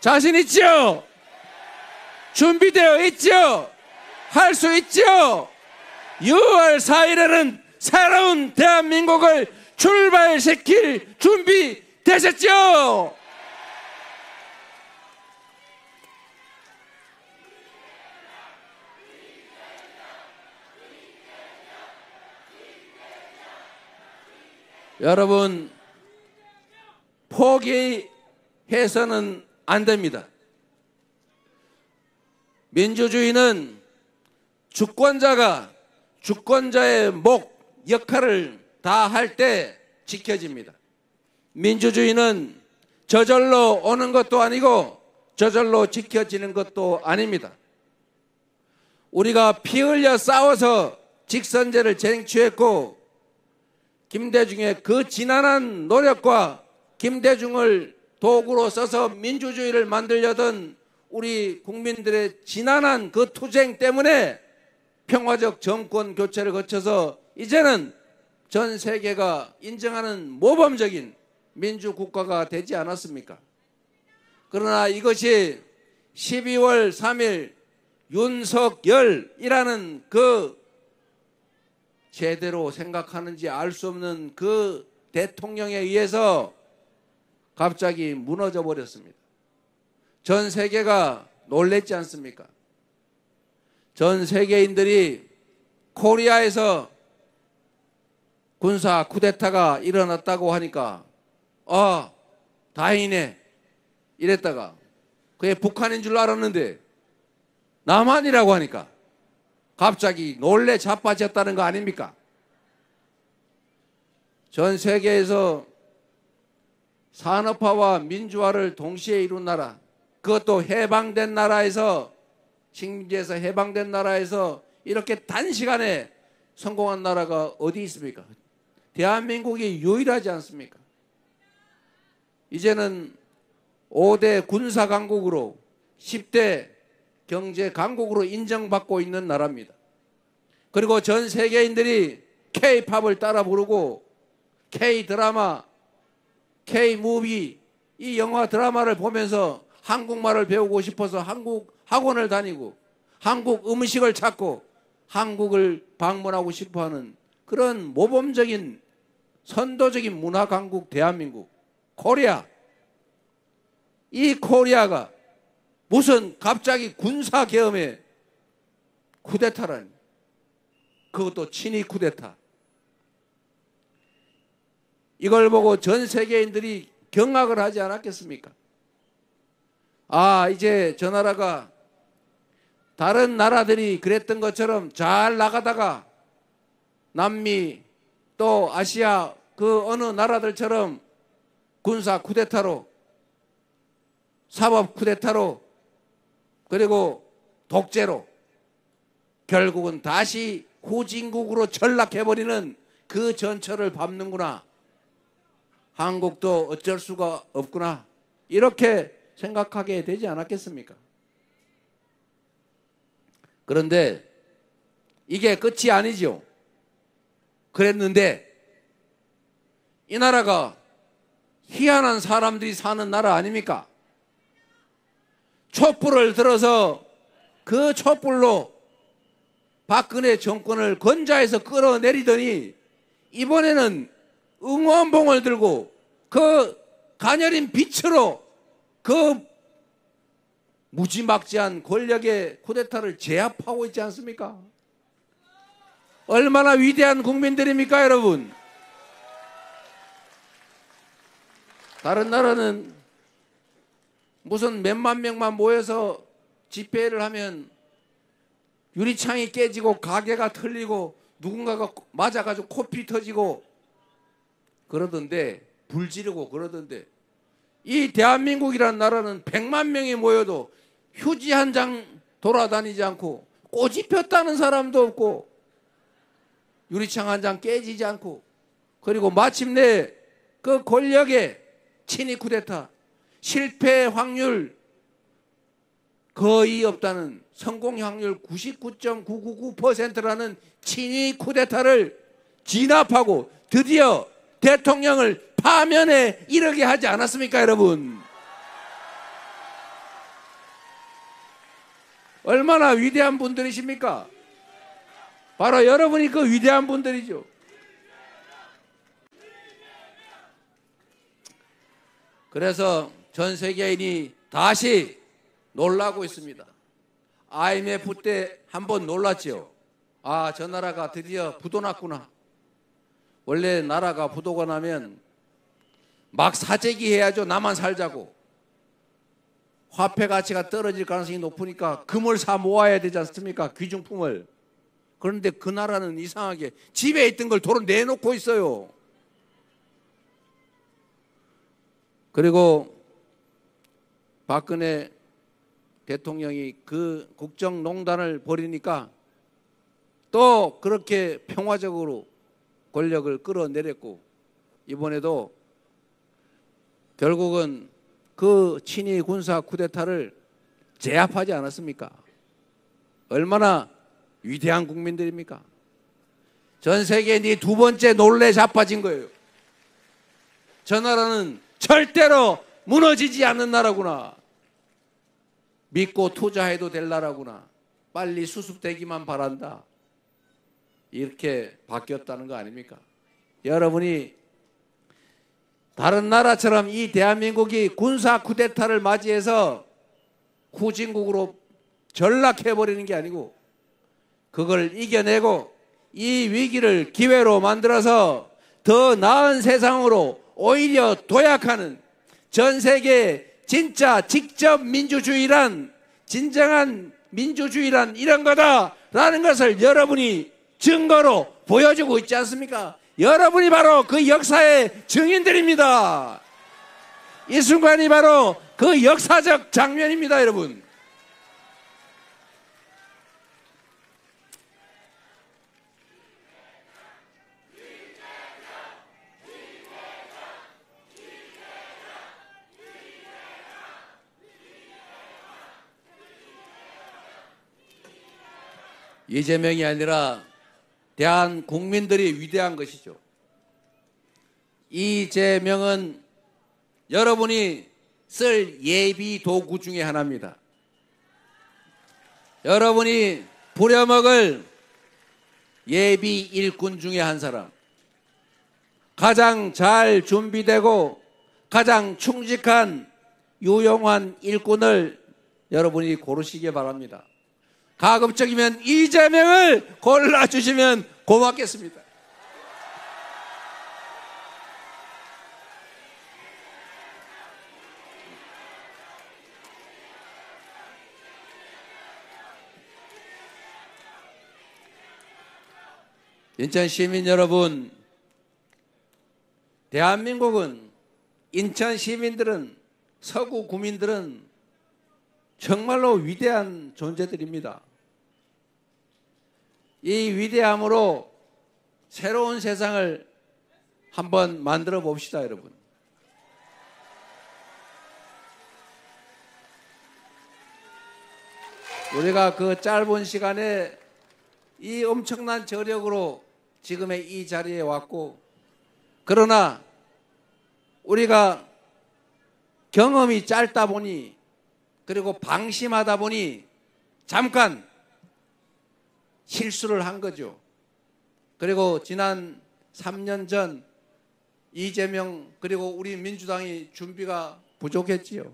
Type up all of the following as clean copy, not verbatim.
자신 있죠? 준비되어 있죠? 할 수 있죠? 6월 4일에는 새로운 대한민국을 출발시킬 준비 되셨죠? 여러분, 포기해서는 안 됩니다. 민주주의는 주권자가 주권자의 역할을 다 할 때 지켜집니다. 민주주의는 저절로 오는 것도 아니고 저절로 지켜지는 것도 아닙니다. 우리가 피 흘려 싸워서 직선제를 쟁취했고, 김대중의 그 지난한 노력과 김대중을 도구로 써서 민주주의를 만들려던 우리 국민들의 지난한 그 투쟁 때문에 평화적 정권 교체를 거쳐서 이제는 전 세계가 인정하는 모범적인 민주국가가 되지 않았습니까? 그러나 이것이 12월 3일 윤석열이라는 그 제대로 생각하는지 알 수 없는 그 대통령에 의해서 갑자기 무너져 버렸습니다. 전 세계가 놀랬지 않습니까? 전 세계인들이 코리아에서 군사 쿠데타가 일어났다고 하니까 다행이네 이랬다가 그게 북한인 줄 알았는데 남한이라고 하니까 갑자기 놀래 자빠졌다는 거 아닙니까? 전 세계에서 산업화와 민주화를 동시에 이룬 나라, 그것도 해방된 나라에서, 식민지에서 해방된 나라에서 이렇게 단시간에 성공한 나라가 어디 있습니까? 대한민국이 유일하지 않습니까? 이제는 5대 군사 강국으로 10대 경제 강국으로 인정받고 있는 나라입니다. 그리고 전 세계인들이 K-팝을 따라 부르고 K-드라마, K-무비, 이 영화 드라마를 보면서 한국말을 배우고 싶어서 한국 학원을 다니고 한국 음식을 찾고 한국을 방문하고 싶어하는 그런 모범적인 선도적인 문화 강국 대한민국, 코리아. 이 코리아가 무슨 갑자기 군사 계엄에 쿠데타라니, 그것도 친위 쿠데타. 이걸 보고 전 세계인들이 경악을 하지 않았겠습니까? 이제 저 나라가 다른 나라들이 그랬던 것처럼 잘 나가다가 남미 또 아시아 그 어느 나라들처럼 군사 쿠데타로, 사법 쿠데타로, 그리고 독재로 결국은 다시 후진국으로 전락해버리는 그 전철을 밟는구나. 한국도 어쩔 수가 없구나. 이렇게 생각하게 되지 않았겠습니까? 그런데 이게 끝이 아니죠. 그랬는데 이 나라가 희한한 사람들이 사는 나라 아닙니까? 촛불을 들어서 그 촛불로 박근혜 정권을 건자해서 끌어내리더니 이번에는 응원봉을 들고 그 가녀린 빛으로 그 무지막지한 권력의 쿠데타를 제압하고 있지 않습니까? 얼마나 위대한 국민들입니까, 여러분? 다른 나라는 무슨 몇만 명만 모여서 집회를 하면 유리창이 깨지고 가게가 틀리고 누군가가 맞아가지고 코피 터지고 그러던데, 불 지르고 그러던데, 이 대한민국이라는 나라는 100만 명이 모여도 휴지 한 장 돌아다니지 않고 꽃이 폈다는 사람도 없고 유리창 한 장 깨지지 않고, 그리고 마침내 그 권력의 친위 쿠데타, 실패 확률 거의 없다는, 성공 확률 99.999%라는 친위 쿠데타를 진압하고 드디어 대통령을 파면에 이르게 하지 않았습니까, 여러분? 얼마나 위대한 분들이십니까? 바로 여러분이 그 위대한 분들이죠. 그래서 전 세계인이 다시 놀라고 있습니다. IMF 때 한번 놀랐죠. 아, 저 나라가 드디어 부도 났구나. 원래 나라가 부도가 나면 막 사재기 해야죠. 나만 살자고. 화폐 가치가 떨어질 가능성이 높으니까 금을 사 모아야 되지 않습니까? 귀중품을. 그런데 그 나라는 이상하게 집에 있던 걸 도로 내놓고 있어요. 그리고 박근혜 대통령이 그 국정농단을 벌이니까 또 그렇게 평화적으로 권력을 끌어내렸고, 이번에도 결국은 그 친위 군사 쿠데타를 제압하지 않았습니까? 얼마나 위대한 국민들입니까? 전 세계인이 두 번째 놀래 자빠진 거예요. 저 나라는 절대로 무너지지 않는 나라구나. 믿고 투자해도 될 나라구나. 빨리 수습되기만 바란다. 이렇게 바뀌었다는 거 아닙니까? 여러분이 다른 나라처럼 이 대한민국이 군사 쿠데타를 맞이해서 후진국으로 전락해버리는 게 아니고, 그걸 이겨내고 이 위기를 기회로 만들어서 더 나은 세상으로 오히려 도약하는, 전 세계 진짜 직접 민주주의란, 진정한 민주주의란 이런 거다라는 것을 여러분이 증거로 보여주고 있지 않습니까? 여러분이 바로 그 역사의 증인들입니다. 이 순간이 바로 그 역사적 장면입니다, 여러분. 이재명이 아니라 대한 국민들이 위대한 것이죠. 이재명은 여러분이 쓸 예비 도구 중에 하나입니다. 여러분이 부려먹을 예비 일꾼 중에 한 사람, 가장 잘 준비되고 가장 충직한 유용한 일꾼을 여러분이 고르시기 바랍니다. 가급적이면 이재명을 골라주시면 고맙겠습니다. 인천 시민 여러분, 대한민국은, 인천 시민들은, 서구 구민들은 정말로 위대한 존재들입니다. 이 위대함으로 새로운 세상을 한번 만들어 봅시다, 여러분. 우리가 그 짧은 시간에 이 엄청난 저력으로 지금의 이 자리에 왔고, 그러나 우리가 경험이 짧다 보니, 그리고 방심하다 보니 잠깐 실수를 한 거죠. 그리고 지난 3년 전 이재명 그리고 우리 민주당이 준비가 부족했지요.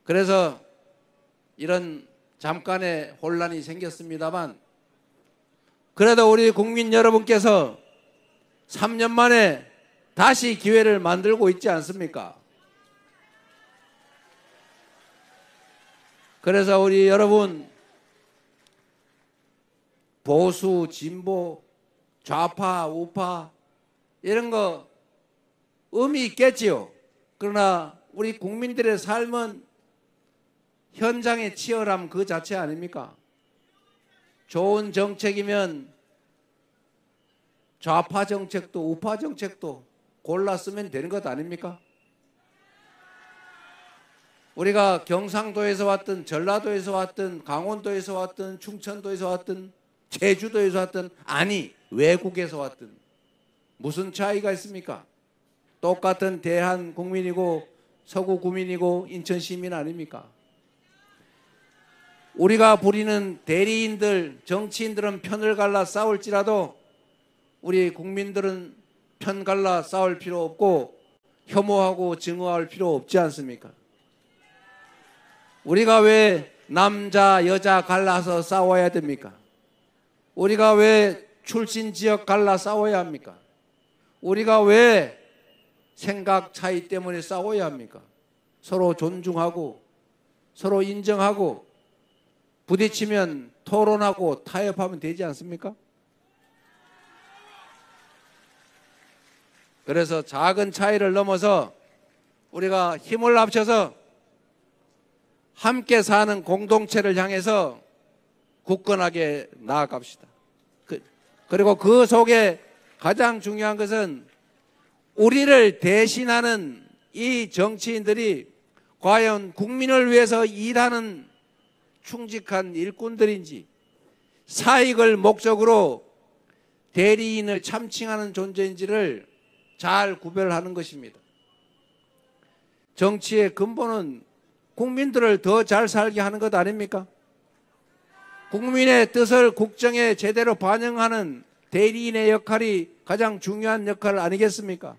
그래서 이런 잠깐의 혼란이 생겼습니다만, 그래도 우리 국민 여러분께서 3년 만에 다시 기회를 만들고 있지 않습니까? 그래서 우리 여러분, 보수, 진보, 좌파, 우파 이런 거 의미 있겠지요. 그러나 우리 국민들의 삶은 현장의 치열함 그 자체 아닙니까? 좋은 정책이면 좌파 정책도 우파 정책도 골라 쓰면 되는 것 아닙니까? 우리가 경상도에서 왔든 전라도에서 왔든 강원도에서 왔든 충청도에서 왔든 제주도에서 왔든, 아니 외국에서 왔든 무슨 차이가 있습니까? 똑같은 대한 국민이고 서구 구민이고 인천 시민 아닙니까? 우리가 부리는 대리인들, 정치인들은 편을 갈라 싸울지라도 우리 국민들은 편 갈라 싸울 필요 없고 혐오하고 증오할 필요 없지 않습니까? 우리가 왜 남자, 여자 갈라서 싸워야 됩니까? 우리가 왜 출신 지역 갈라 싸워야 합니까? 우리가 왜 생각 차이 때문에 싸워야 합니까? 서로 존중하고 서로 인정하고 부딪히면 토론하고 타협하면 되지 않습니까? 그래서 작은 차이를 넘어서 우리가 힘을 합쳐서 함께 사는 공동체를 향해서 굳건하게 나아갑시다. 그리고 그 속에 가장 중요한 것은 우리를 대신하는 이 정치인들이 과연 국민을 위해서 일하는 충직한 일꾼들인지 사익을 목적으로 대리인을 참칭하는 존재인지를 잘 구별하는 것입니다. 정치의 근본은 국민들을 더 잘 살게 하는 것 아닙니까? 국민의 뜻을 국정에 제대로 반영하는 대리인의 역할이 가장 중요한 역할 아니겠습니까?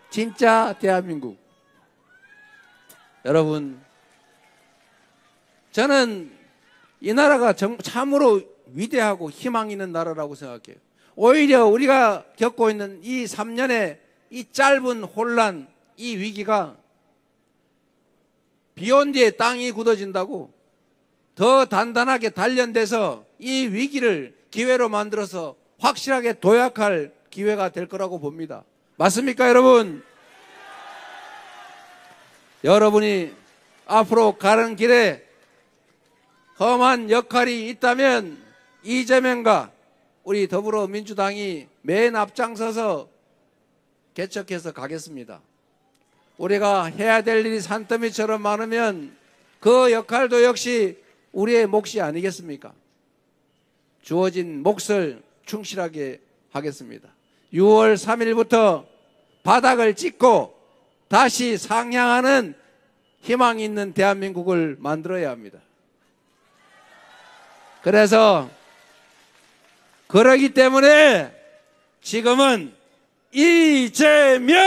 진짜 대한민국. 여러분, 저는 이 나라가 참으로 위대하고 희망 있는 나라라고 생각해요. 오히려 우리가 겪고 있는 이 3년의 이 짧은 혼란, 이 위기가 비온 뒤에 땅이 굳어진다고 더 단단하게 단련돼서 이 위기를 기회로 만들어서 확실하게 도약할 기회가 될 거라고 봅니다. 맞습니까, 여러분? 여러분이 앞으로 가는 길에 험한 역할이 있다면 이재명과 우리 더불어민주당이 맨 앞장서서 개척해서 가겠습니다. 우리가 해야 될 일이 산더미처럼 많으면 그 역할도 역시 우리의 몫이 아니겠습니까? 주어진 몫을 충실하게 하겠습니다. 6월 3일부터 바닥을 찍고 다시 상향하는 희망 있는 대한민국을 만들어야 합니다. 그래서 그러기 때문에 지금은 이재명입니다.